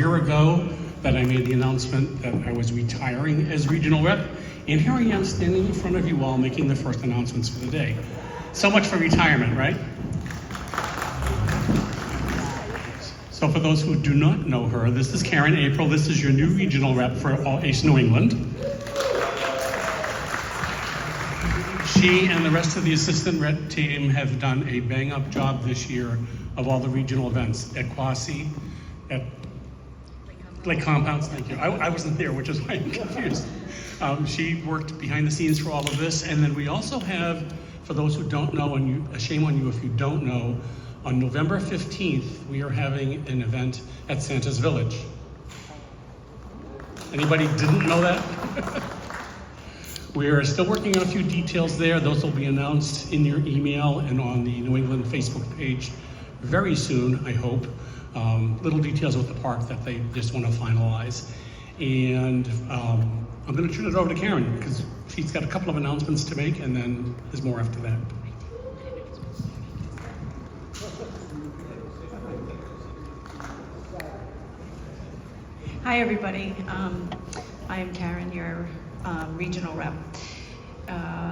year ago that I made the announcement that I was retiring as regional rep, and here I am standing in front of you all making the first announcements for the day. So much for retirement, right? So for those who do not know her, this is Karen April. This is your new regional rep for all East New England. She and the rest of the assistant rep team have done a bang-up job this year of all the regional events at Quasi, at Lake Compounds, thank you. I wasn't there, which is why I'm confused. She worked behind the scenes for all of this, and then we also have, for those who don't know, and shame on you if you don't know, on November 15th, we are having an event at Santa's Village. Anybody didn't know that? We're still working on a few details there. Those will be announced in your email and on the New England Facebook page very soon, I hope. Little details with the park that they just want to finalize. And I'm going to turn it over to Karen because she's got a couple of announcements to make, and then there's more after that. Hi, everybody. I am Karen, your regional rep.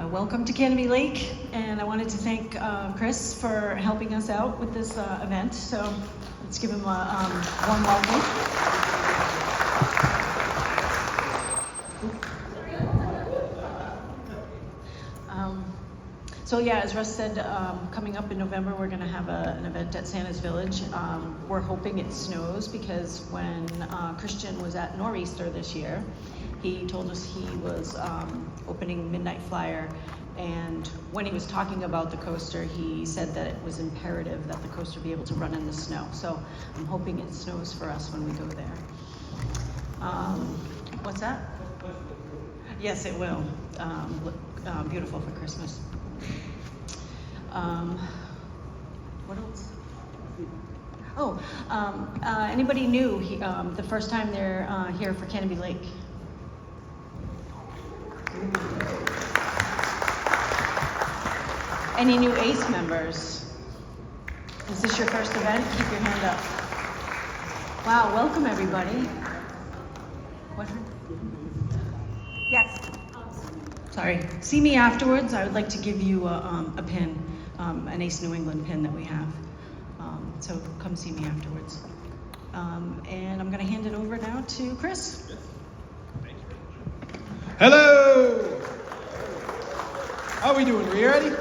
Welcome to Canobie Lake, and I wanted to thank Chris for helping us out with this event. So let's give him a warm welcome. So yeah, as Russ said, coming up in November, we're going to have an event at Santa's Village. We're hoping it snows because when Christian was at Nor'easter this year, he told us he was opening Midnight Flyer, and when he was talking about the coaster, he said that it was imperative that the coaster be able to run in the snow. So I'm hoping it snows for us when we go there. What's that? Yes, it will. Look beautiful for Christmas. What else? Oh, anybody new the first time they're here for Canobie Lake? Any new ACE members? Is this your first event? Keep your hand up. Wow, welcome everybody. What? Yes. Sorry. See me afterwards. I would like to give you a pin, an Ace New England pin that we have. So come see me afterwards. And I'm going to hand it over now to Chris. Hello! How are we doing? Are you ready?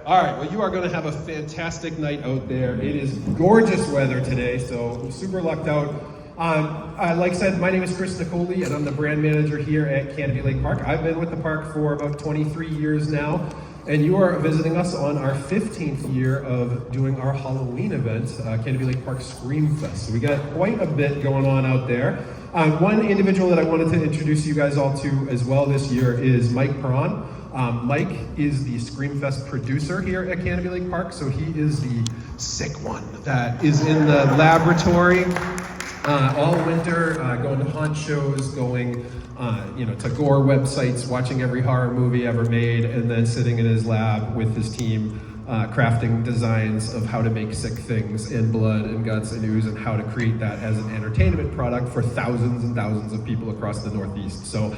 All right, well, you are going to have a fantastic night out there. It is gorgeous weather today, so I'm super lucked out. Like I said, my name is Chris Nicoli, and I'm the brand manager here at Canobie Lake Park. I've been with the park for about 23 years now, and you are visiting us on our 15th year of doing our Halloween event, Canobie Lake Park Scream Fest. So we got quite a bit going on out there. One individual that I wanted to introduce you guys all to as well this year is Mike Perron. Mike is the Screamfest producer here at Canobie Lake Park, so he is the sick one that is in the laboratory all winter, going to haunt shows, going to gore websites, watching every horror movie ever made, and then sitting in his lab with his team, crafting designs of how to make sick things in blood and guts and ooze, and how to create that as an entertainment product for thousands and thousands of people across the Northeast. So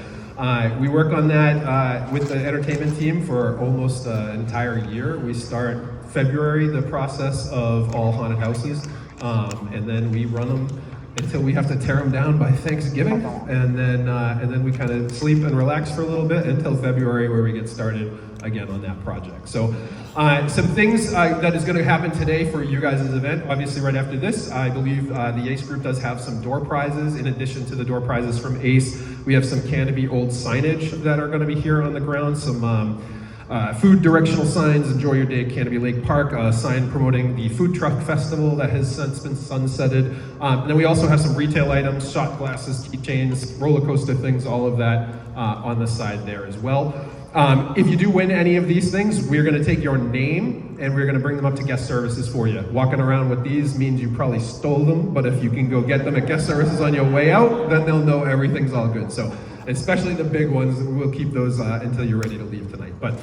we work on that with the entertainment team for almost an entire year. We start February, the process of all haunted houses, and then we run them until we have to tear them down by Thanksgiving, and then we kind of sleep and relax for a little bit until February, where we get started again on that project. So some things that is going to happen today for you guys' event. Obviously, right after this, I believe the ACE group does have some door prizes. In addition to the door prizes from ACE, we have some Canobie old signage that are going to be here on the ground. Some food directional signs, enjoy your day at Canobie Lake Park, a sign promoting the food truck festival that has since been sunsetted. And then we also have some retail items, shot glasses, keychains, roller coaster things, all of that on the side there as well. If you do win any of these things, we're going to take your name and we're going to bring them up to guest services for you. Walking around with these means you probably stole them, but if you can go get them at guest services on your way out, then they'll know everything's all good. So especially the big ones. We'll keep those until you're ready to leave tonight. But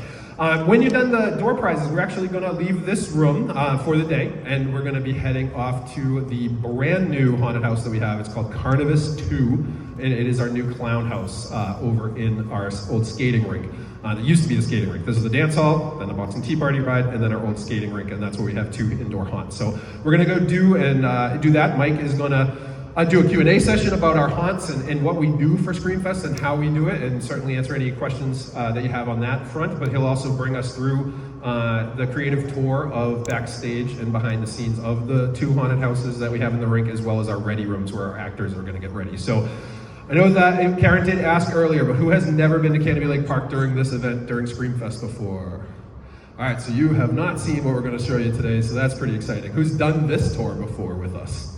when you're done the door prizes, we're actually going to leave this room for the day, and we're going to be heading off to the brand new haunted house that we have. It's called Carnobie 2, and it is our new clown house over in our old skating rink. That used to be the skating rink. This is the dance hall, then the boxing tea party ride, and then our old skating rink, and that's where we have 2 indoor haunts. So we're gonna go do that. Mike is gonna do a Q&A session about our haunts and what we do for Screamfest and how we do it, and certainly answer any questions that you have on that front. But he'll also bring us through the creative tour of backstage and behind the scenes of the 2 haunted houses that we have in the rink, as well as our ready rooms where our actors are gonna get ready. So I know that Karen did ask earlier, but who has never been to Canobie Lake Park during this event, during Screamfest before? All right, so you have not seen what we're going to show you today, so that's pretty exciting. Who's done this tour before with us?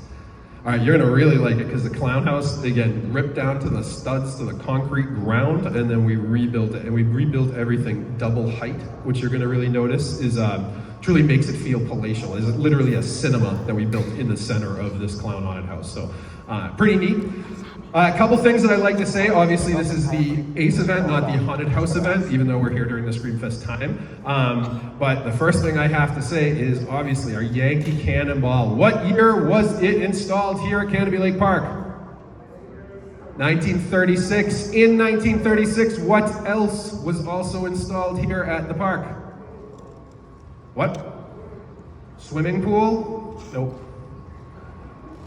All right, you're going to really like it because the clown house, again, ripped down to the studs, to the concrete ground, and then we rebuilt it. And we rebuilt everything double height, which you're going to really notice is truly makes it feel palatial. It's literally a cinema that we built in the center of this clown haunted house. So pretty neat. A couple things that I'd like to say. Obviously, this is the ACE event, not the haunted house event, even though we're here during the Screamfest time. But the first thing I have to say is obviously our Yankee Cannonball. What year was it installed here at Canobie Lake Park? 1936. In 1936, what else was also installed here at the park? What? Swimming pool? Nope.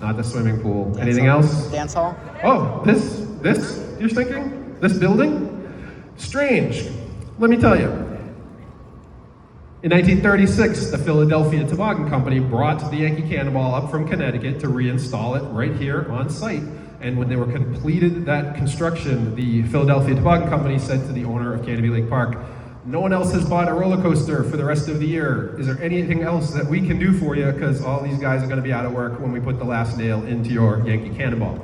Not the swimming pool. Anything else? Dance hall? Oh, this, you're thinking? This building? Strange. Let me tell you. In 1936, the Philadelphia Toboggan Company brought the Yankee Cannonball up from Connecticut to reinstall it right here on site. And when they were completed that construction, the Philadelphia Toboggan Company said to the owner of Canobie Lake Park, "No one else has bought a roller coaster for the rest of the year. Is there anything else that we can do for you? Because all these guys are going to be out of work when we put the last nail into your Yankee Cannonball."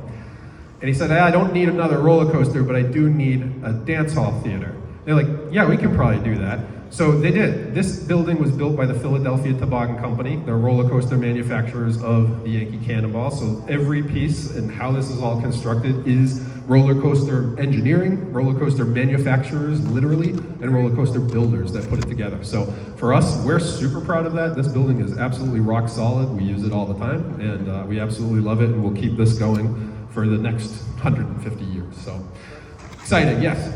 And he said, "I don't need another roller coaster, but I do need a dance hall theater." They're like, "Yeah, we can probably do that." So they did. This building was built by the Philadelphia Toboggan Company. They're roller coaster manufacturers of the Yankee Cannonball. So every piece and how this is all constructed is roller coaster engineering, roller coaster manufacturers, literally, and roller coaster builders that put it together. So for us, we're super proud of that. This building is absolutely rock solid. We use it all the time, and we absolutely love it, and we'll keep this going for the next 150 years. So exciting, yes?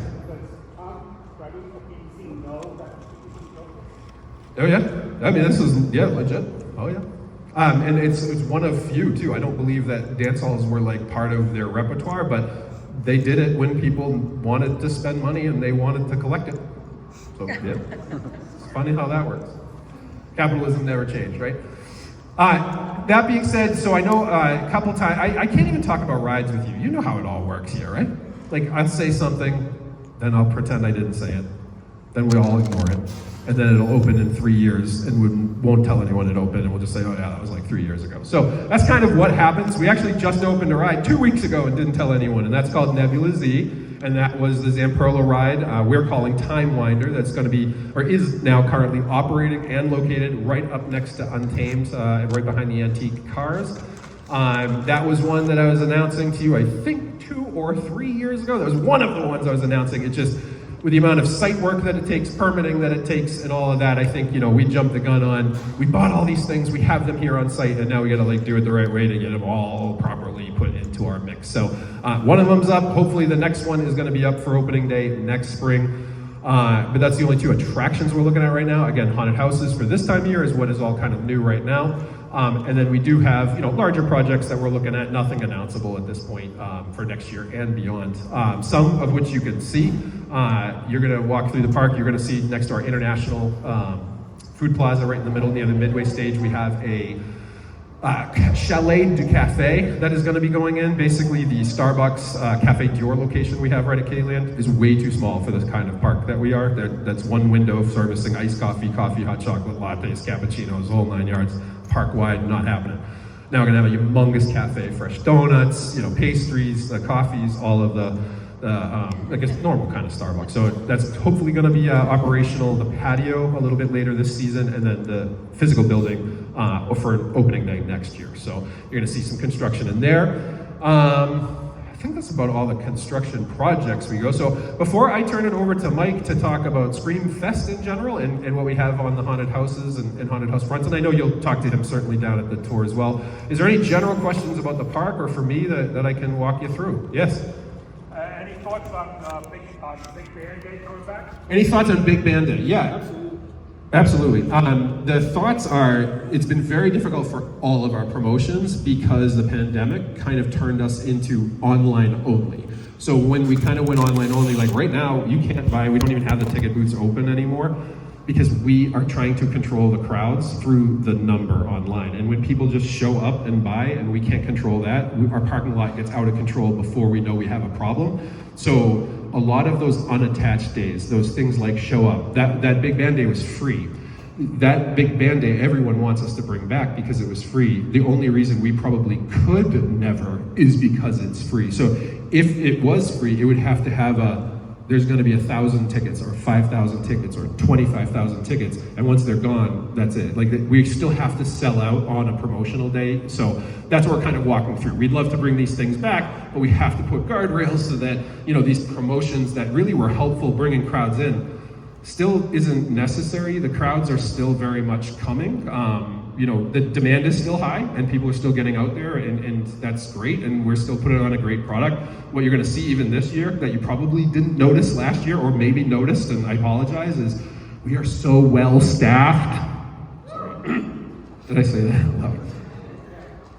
Oh yeah, I mean this is legit. Oh yeah, and it's one of few too. I don't believe that dance halls were like part of their repertoire, but they did it when people wanted to spend money and they wanted to collect it. So yeah, it's funny how that works. Capitalism never changed, right? That being said, so I know a couple times I can't even talk about rides with you. You know how it all works here, right? Like I'll say something, then I'll pretend I didn't say it, then we all ignore it. And then it'll open in 3 years, and we won't tell anyone it opened, and we'll just say, "Oh yeah, that was like 3 years ago." So that's kind of what happens. We actually just opened a ride 2 weeks ago and didn't tell anyone, and that's called Nebula Z, and that was the Zamperla ride we're calling Time Winder. That's going to be, or is now currently operating and located right up next to Untamed, right behind the antique cars. That was one that I was announcing to you, I think 2 or 3 years ago. That was one of the ones I was announcing. It just, with the amount of site work that it takes, permitting that it takes, and all of that, I think, we jumped the gun on. We bought all these things, we have them here on site, and now we gotta do it the right way to get them all properly put into our mix. So one of them's up. Hopefully the next one is gonna be up for opening day next spring. But that's the only 2 attractions we're looking at right now. Again, haunted houses for this time of year is what is all kind of new right now. And then we do have, larger projects that we're looking at, nothing announceable at this point for next year and beyond. Some of which you can see. You're gonna walk through the park, you're gonna see next to our international food plaza right in the middle near the midway stage, we have a Chalet du Cafe that is gonna be going in. Basically the Starbucks Cafe Dior location we have right at K-Land is way too small for this kind of park that we are. That's one window servicing iced coffee, hot chocolate, lattes, cappuccinos, the whole 9 yards. Park wide, not happening. Now we're gonna have a humongous cafe, fresh donuts, pastries, coffees, all of the I guess normal kind of Starbucks. So that's hopefully gonna be operational, the patio a little bit later this season, and then the physical building for an opening day next year. So you're gonna see some construction in there. think that's about all the construction projects we go. So before I turn it over to Mike to talk about Scream Fest in general and what we have on the haunted houses and haunted house fronts, and I know you'll talk to him certainly down at the tour as well. Is there any general questions about the park or for me that I can walk you through? Yes? Any thoughts on Big Band Day coming back? Any thoughts on Big Band Day? Yeah, absolutely. The thoughts are, it's been very difficult for all of our promotions because the pandemic kind of turned us into online only. So when we kind of went online only, like right now, you can't buy, we don't even have the ticket booths open anymore because we are trying to control the crowds through the number online. And when people just show up and buy and we can't control that, our parking lot gets out of control before we know we have a problem. So a lot of those unattached days, those things like show up, that Big Band Day was free. That Big Band Day, everyone wants us to bring back because it was free. The only reason we probably could never is because it's free. So if it was free, it would have to have there's gonna be 1,000 tickets or 5,000 tickets or 25,000 tickets. And once they're gone, that's it. Like we still have to sell out on a promotional day. So that's what we're kind of walking through. We'd love to bring these things back, but we have to put guardrails so that, these promotions that really were helpful bringing crowds in still isn't necessary. The crowds are still very much coming. The demand is still high and people are still getting out there and that's great and we're still putting on a great product. What you're gonna see even this year that you probably didn't notice last year or maybe noticed, and I apologize, is we are so well staffed. Sorry, did I say that out loud?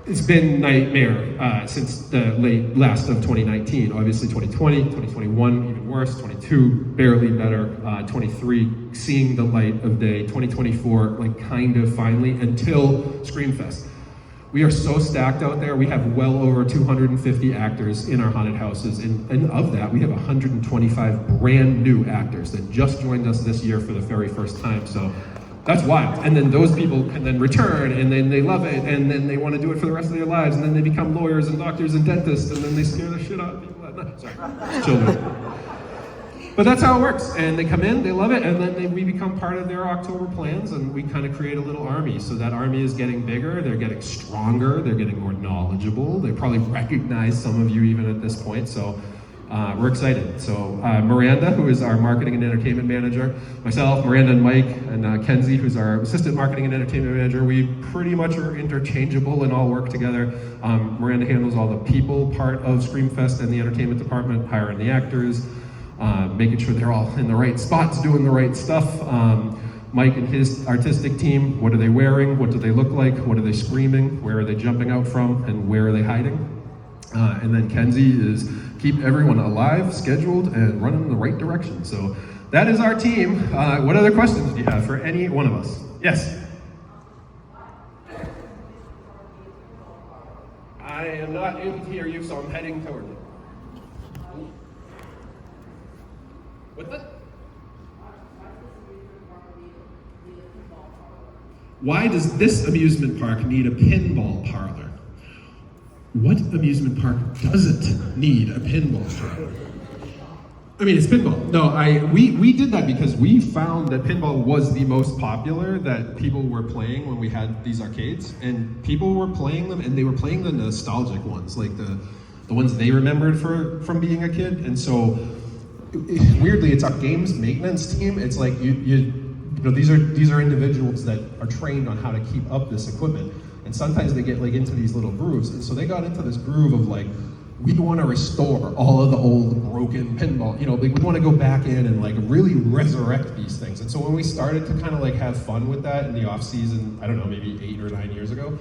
It's been nightmare since the late last of 2019. Obviously 2020, 2021, even worse, 22, barely better, 23, seeing the light of day, 2024, like kind of finally, until Screamfest. We are so stacked out there. We have well over 250 actors in our haunted houses, and of that, we have 125 brand new actors that just joined us this year for the very first time. So that's wild. And then those people can then return, and then they love it, and then they want to do it for the rest of their lives, and then they become lawyers and doctors and dentists, and then they scare the shit out of people. No, sorry, it's children. But that's how it works. And they come in, they love it, and then we become part of their October plans, and we kind of create a little army. So that army is getting bigger, they're getting stronger, they're getting more knowledgeable. They probably recognize some of you even at this point. So we're excited. So Miranda, who is our marketing and entertainment manager, myself, Miranda and Mike, and Kenzie, who's our assistant marketing and entertainment manager, we pretty much are interchangeable and all work together. Miranda handles all the people part of Screamfest and the entertainment department, hiring the actors, making sure they're all in the right spots, doing the right stuff. Mike and his artistic team, what are they wearing? What do they look like? What are they screaming? Where are they jumping out from? And where are they hiding? And then Kenzie is keep everyone alive, scheduled, and running in the right direction. So that is our team. What other questions do you have for any one of us? Yes? I am not able to hear you, so I'm heading toward you. What's that? Why does this amusement park need a pinball parlor? What amusement park doesn't need a pinball parlor? I mean, it's pinball. No, we did that because we found that pinball was the most popular that people were playing when we had these arcades, and people were playing them, and they were playing the nostalgic ones, like the ones they remembered from being a kid. And so, weirdly, it's our games maintenance team. It's like these are individuals that are trained on how to keep up this equipment. And sometimes they get like into these little grooves. And so they got into this groove of like, we want to restore all of the old broken pinball. We want to go back in and like really resurrect these things. And so when we started to kind of like have fun with that in the off season, I don't know, maybe 8 or 9 years ago,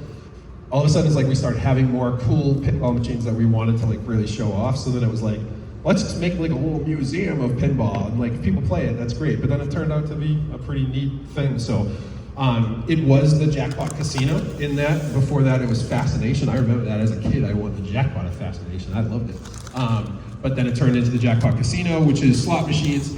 all of a sudden it's like we started having more cool pinball machines that we wanted to like really show off. So then it was like, let's just make like a little museum of pinball, and like if people play it, that's great. But then it turned out to be a pretty neat thing. So it was the Jackpot Casino in that. Before that, it was Fascination. I remember that as a kid. I won the jackpot at Fascination. I loved it. But then it turned into the Jackpot Casino, which is slot machines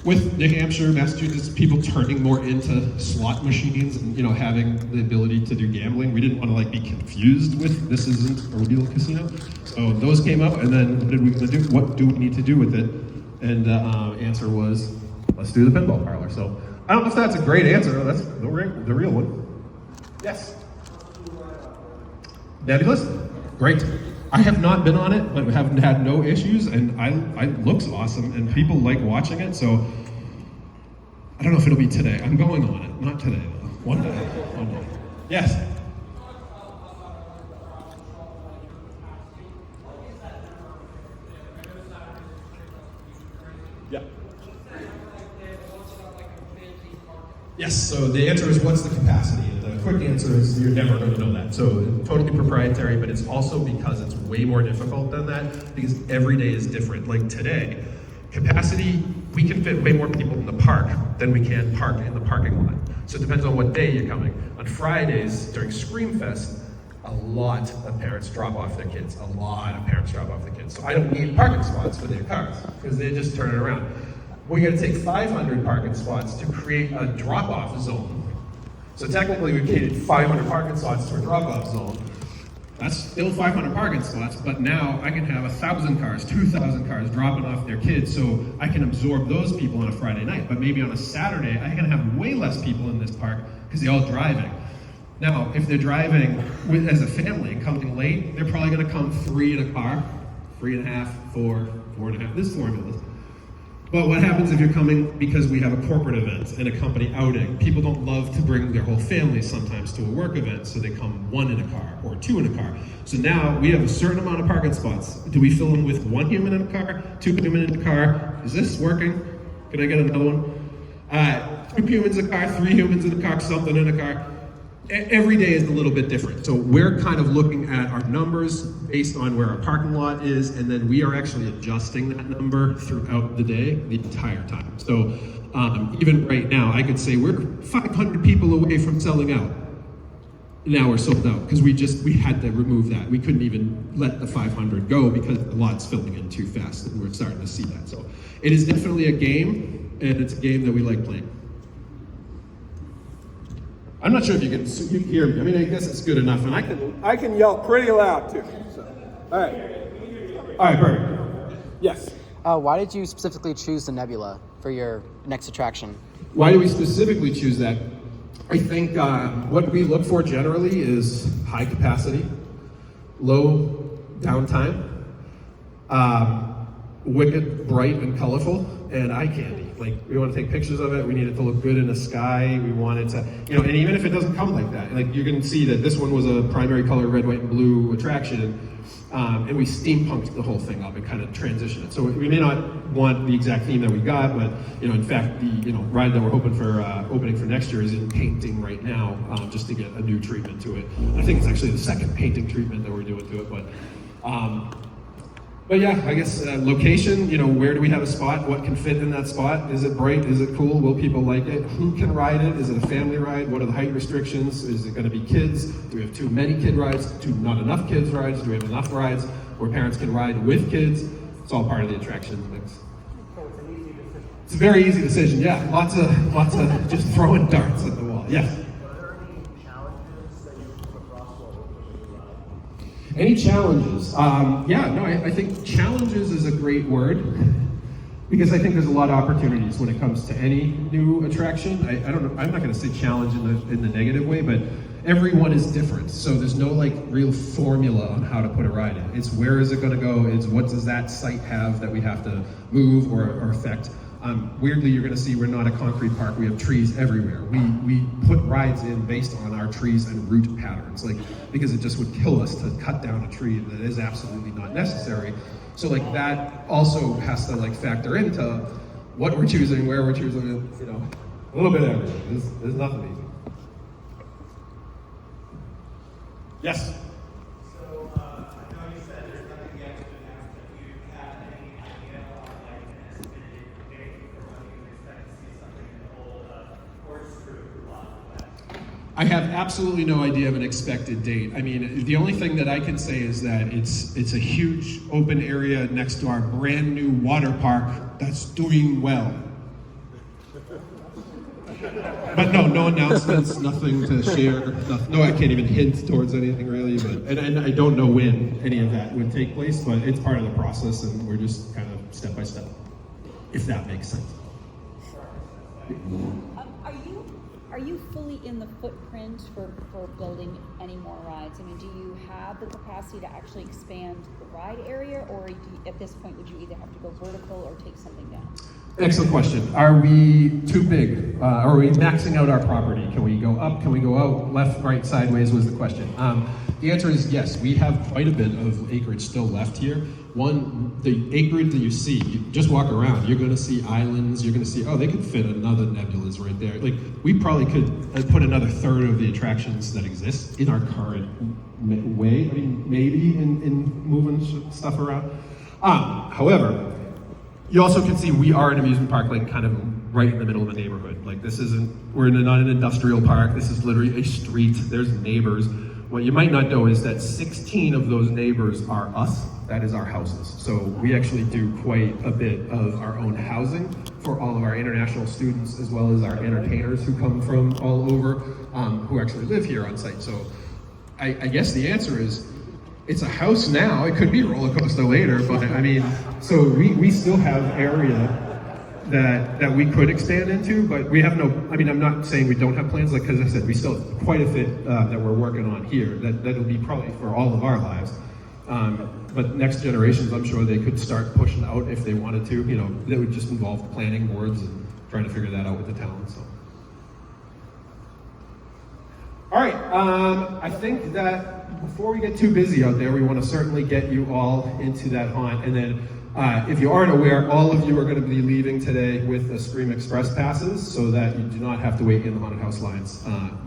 with New Hampshire, Massachusetts, people turning more into slot machines and having the ability to do gambling. We didn't want to like be confused with this isn't a real casino. So those came up, and then what did we gonna do? What do we need to do with it? And the answer was, let's do the pinball parlor. So I don't know if that's a great answer. That's the real one. Yes. Nebulous? Great. I have not been on it, but have had no issues, and I looks awesome, and people like watching it. So I don't know if it'll be today. I'm going on it, not today though. One day. One day. Yes. Yeah. Yes, so the answer is what's the capacity? The quick answer is you're never going to know that. So totally proprietary, but it's also because it's way more difficult than that because every day is different. Like today, capacity, we can fit way more people in the park than we can park in the parking lot. So it depends on what day you're coming. On Fridays during Screamfest, a lot of parents drop off their kids. A lot of parents drop off their kids. So I don't need parking spots for their cars because they just turn it around. We're going to take 500 parking spots to create a drop-off zone. So technically we've created 500 parking spots to a drop-off zone. That's still 500 parking spots, but now I can have 1,000 cars, 2,000 cars dropping off their kids, so I can absorb those people on a Friday night. But maybe on a Saturday, I can have way less people in this park because they're all driving. Now, if they're driving as a family and coming late, they're probably going to come 3 in a car, 3.5, 4, 4.5. There's formulas. But what happens if you're coming because we have a corporate event and a company outing? People don't love to bring their whole family sometimes to a work event, so they come 1 in a car or 2 in a car. So now we have a certain amount of parking spots. Do we fill them with 1 human in a car, 2 humans in a car? Is this working? Can I get another one? 2 humans in a car, 3 humans in a car, something in a car. Every day is a little bit different. So we're kind of looking at our numbers based on where our parking lot is, and then we are actually adjusting that number throughout the day, the entire time. So even right now, I could say we're 500 people away from selling out. Now we're sold out because we had to remove that. We couldn't even let the 500 go because the lot's filling in too fast, and we're starting to see that. So it is definitely a game, and it's a game that we like playing. I'm not sure if you can hear me. I mean, I guess it's good enough, and I can yell pretty loud too. So. All right, perfect. Yes. Why did you specifically choose the Nebula for your next attraction? Why do we specifically choose that? I think what we look for generally is high capacity, low downtime, wicked, bright, and colorful, and eye candy. Like, we want to take pictures of it, we need it to look good in the sky, we want it to, and even if it doesn't come like that, like you can see that this one was a primary color red, white, and blue attraction, and we steampunked the whole thing up and kind of transitioned it. So we may not want the exact theme that we got, but in fact, the ride that we're hoping for opening for next year is in painting right now, just to get a new treatment to it. I think it's actually the second painting treatment that we're doing to it, but yeah, I guess location, where do we have a spot? What can fit in that spot? Is it bright? Is it cool? Will people like it? Who can ride it? Is it a family ride? What are the height restrictions? Is it going to be kids? Do we have too many kid rides? Not enough kids rides? Do we have enough rides where parents can ride with kids? It's all part of the attraction mix. It's a very easy decision, yeah. Lots of just throwing darts at the wall. Yes. Any challenges? I think challenges is a great word because I think there's a lot of opportunities when it comes to any new attraction. I don't know, I'm not going to say challenge in the negative way, but everyone is different. So there's no real formula on how to put a ride in. It's where is it going to go? It's what does that site have that we have to move or affect. Weirdly, you're going to see we're not a concrete park. We have trees everywhere. We put rides in based on our trees and root patterns, because it just would kill us to cut down a tree that is absolutely not necessary. So that also has to factor into what we're choosing, where we're choosing, a little bit of everything. There's nothing easy. Yes. I have absolutely no idea of an expected date. I mean, the only thing that I can say is that it's a huge open area next to our brand new water park that's doing well. But no announcements, nothing to share. No, I can't even hint towards anything really. And I don't know when any of that would take place, but it's part of the process, and we're just kind of step by step, if that makes sense. Are you Are you fully in the footprint for building any more rides? I mean, do you have the capacity to actually expand the ride area, or at this point would you either have to go vertical or take something down? Excellent question. Are we too big? Are we maxing out our property? Can we go up? Can we go out? Left, right, sideways was the question. The answer is yes. We have quite a bit of acreage still left here. The acreage that you see, you just walk around, you're going to see islands, you're going to see, oh, they could fit another nebulas right there. Like, we probably could put another third of the attractions that exist in our current way. I mean, maybe in moving stuff around. However, you also can see we are an amusement park, like kind of right in the middle of a neighborhood. Like, this isn't, we're not an industrial park. This is literally a street. There's neighbors. What you might not know is that 16 of those neighbors are us. That is our houses. So we actually do quite a bit of our own housing for all of our international students, as well as our entertainers who come from all over, who actually live here on site. So I guess the answer is, it's a house now. It could be a roller coaster later, but I mean, so we still have area that we could expand into, but we have no, I mean, I'm not saying we don't have plans, like, because I said, we still have quite a bit that we're working on here, that'll be probably for all of our lives. But next generations, I'm sure they could start pushing out if they wanted to, you know, that would just involve planning boards and trying to figure that out with the town, so. All right, I think that before we get too busy out there, we want to certainly get you all into that haunt. And then, if you aren't aware, all of you are going to be leaving today with the Scream Express passes, so that you do not have to wait in the haunted house lines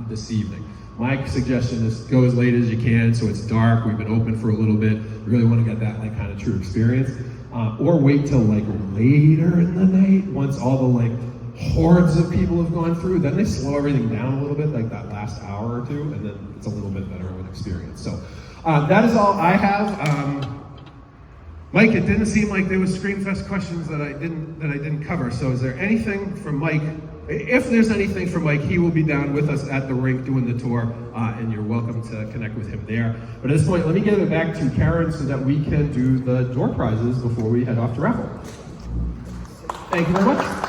this evening. My suggestion is go as late as you can, so it's dark. We've been open for a little bit. You really want to get that like kind of true experience, or wait till like later in the night once all the like hordes of people have gone through. Then they slow everything down a little bit, like that last hour or two, and then it's a little bit better of an experience. So that is all I have. Mike, it didn't seem like there was Screamfest questions that I didn't cover. So is there anything from Mike? If there's anything from Mike, he will be down with us at the rink doing the tour, and you're welcome to connect with him there. But at this point, let me give it back to Karen so that we can do the door prizes before we head off to raffle. Thank you very much.